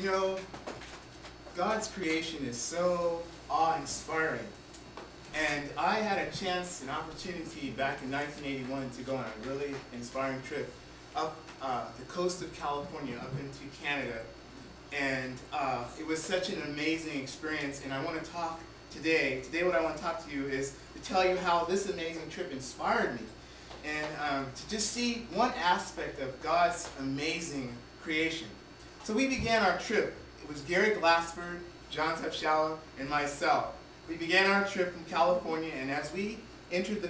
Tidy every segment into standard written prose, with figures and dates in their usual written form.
You know, God's creation is so awe-inspiring. And I had a chance, an opportunity back in 1981 to go on a really inspiring trip up the coast of California, up into Canada. And it was such an amazing experience. And I want to talk today what I want to talk to you is to tell you how this amazing trip inspired me. And to just see one aspect of God's amazing creation. So we began our trip. It was Gary Glassford, John Tepshala, and myself. We began our trip from California, and as we entered the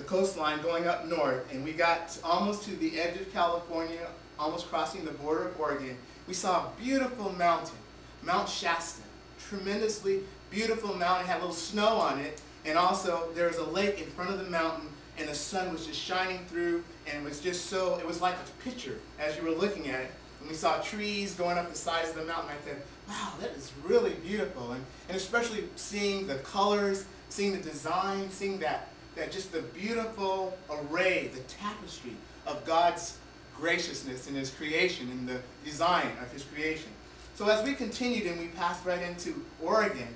coastline going up north, and we got almost to the edge of California, almost crossing the border of Oregon, we saw a beautiful mountain, Mount Shasta. Tremendously beautiful mountain, had a little snow on it, and also there was a lake in front of the mountain, and the sun was just shining through, and it was just so, it was like a picture as you were looking at it. And we saw trees going up the sides of the mountain. I said, wow, that is really beautiful. And especially seeing the colors, seeing the design, seeing that just the beautiful array, the tapestry of God's graciousness in His creation and the design of His creation. So as we continued and we passed right into Oregon,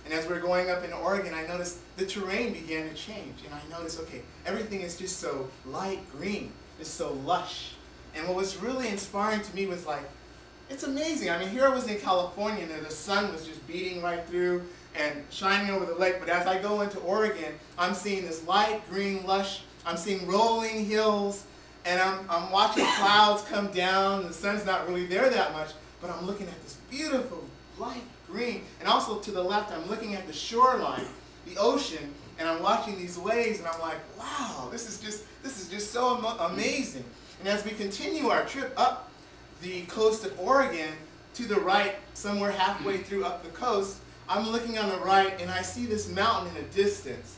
and as we were going up in Oregon, I noticed the terrain began to change. And I noticed, okay, everything is just so light green. It's so lush. And what was really inspiring to me was like, it's amazing. I mean, here I was in California and the sun was just beating right through and shining over the lake. But as I go into Oregon, I'm seeing this light green lush. I'm seeing rolling hills. And I'm watching clouds come down. The sun's not really there that much. But I'm looking at this beautiful light green. And also to the left, I'm looking at the shoreline, the ocean. And I'm watching these waves. And I'm like, wow, this is just so amazing. And as we continue our trip up the coast of Oregon, to the right, somewhere halfway through up the coast, I'm looking on the right and I see this mountain in the distance.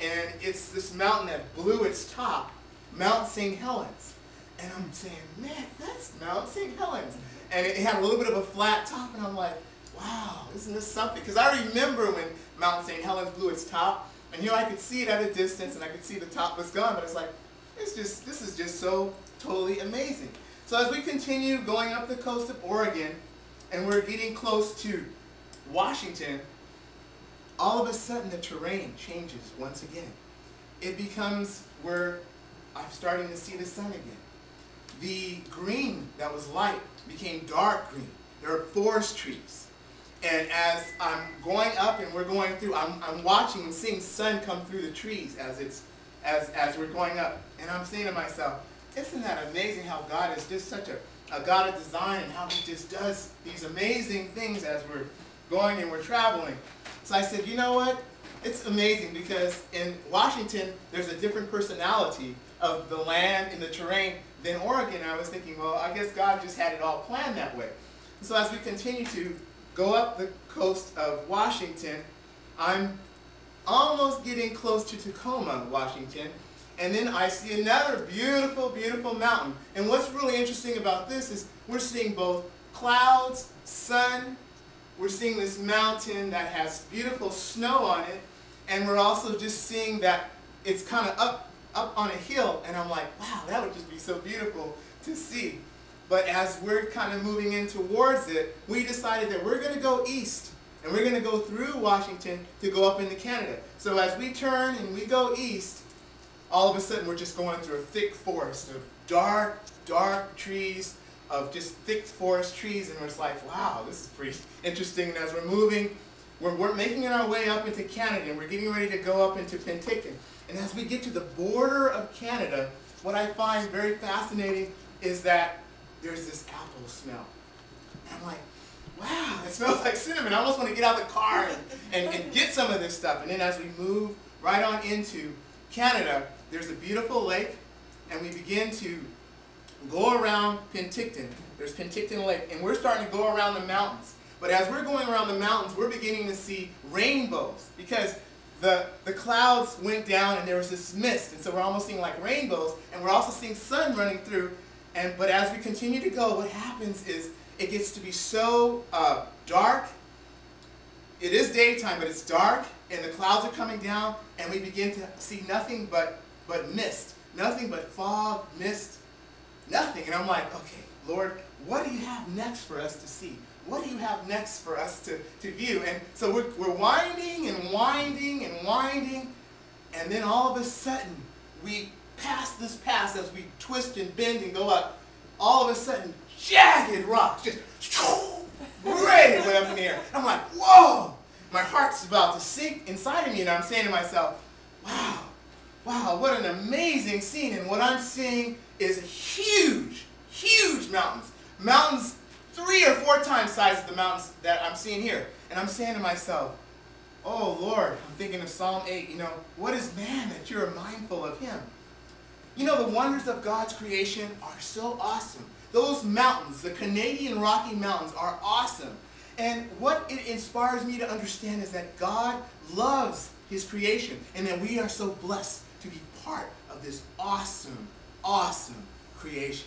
And it's this mountain that blew its top, Mount St. Helens. And I'm saying, man, that's Mount St. Helens. And it had a little bit of a flat top, and I'm like, wow, isn't this something? Because I remember when Mount St. Helens blew its top, and I could see it at a distance, and I could see the top was gone, but it's like, this is just so totally amazing. So as we continue going up the coast of Oregon, and we're getting close to Washington, all of a sudden the terrain changes once again. It becomes where I'm starting to see the sun again. The green that was light became dark green. There are forest trees. And as I'm going up and we're going through, I'm watching and seeing sun come through the trees as we're going up. And I'm saying to myself, isn't that amazing how God is just such a God of design, and how He just does these amazing things as we're going and we're traveling. So I said, you know what? It's amazing because in Washington, there's a different personality of the land and the terrain than Oregon. I was thinking, well, I guess God just had it all planned that way. And so as we continue to go up the coast of Washington, I'm almost getting close to Tacoma, Washington, and then I see another beautiful, beautiful mountain. And what's really interesting about this is we're seeing both clouds, sun, we're seeing this mountain that has beautiful snow on it, and we're also just seeing that it's kind of up on a hill, and I'm like, wow, that would just be so beautiful to see. But as we're kind of moving in towards it, we decided that we're going to go east, and we're going to go through Washington to go up into Canada. So as we turn and we go east, all of a sudden we're just going through a thick forest of dark, dark trees, of just thick forest trees, and we're just like, wow, this is pretty interesting. And as we're moving, we're making our way up into Canada, and we're getting ready to go up into Penticton. And as we get to the border of Canada, what I find very fascinating is that there's this apple smell. And I'm like, wow, it smells like cinnamon. I almost want to get out of the car and get some of this stuff. And then as we move right on into Canada, there's a beautiful lake, and we begin to go around Penticton. There's Penticton Lake, and we're starting to go around the mountains. But as we're going around the mountains, we're beginning to see rainbows, because the clouds went down and there was this mist, and so we're almost seeing like rainbows, and we're also seeing sun running through. But as we continue to go, what happens is it gets to be so dark. It is daytime, but it's dark, and the clouds are coming down, and we begin to see nothing but mist, nothing but fog, mist, nothing. And I'm like, okay, Lord, what do you have next for us to see? What do you have next for us to view? And so we're winding and winding and winding, and then all of a sudden, we pass this pass as we twist and bend and go up. All of a sudden, jagged rocks just right went up in the air. I'm like, whoa! My heart's about to sink inside of me, and I'm saying to myself, wow, wow, what an amazing scene. And what I'm seeing is huge, huge mountains. Mountains 3 or 4 times the size of the mountains that I'm seeing here. And I'm saying to myself, oh Lord, I'm thinking of Psalm 8, what is man that you're mindful of him? The wonders of God's creation are so awesome. Those mountains, the Canadian Rocky Mountains, are awesome. And what it inspires me to understand is that God loves his creation, and that we are so blessed to be part of this awesome, awesome creation.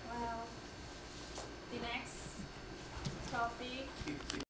Well, the next topic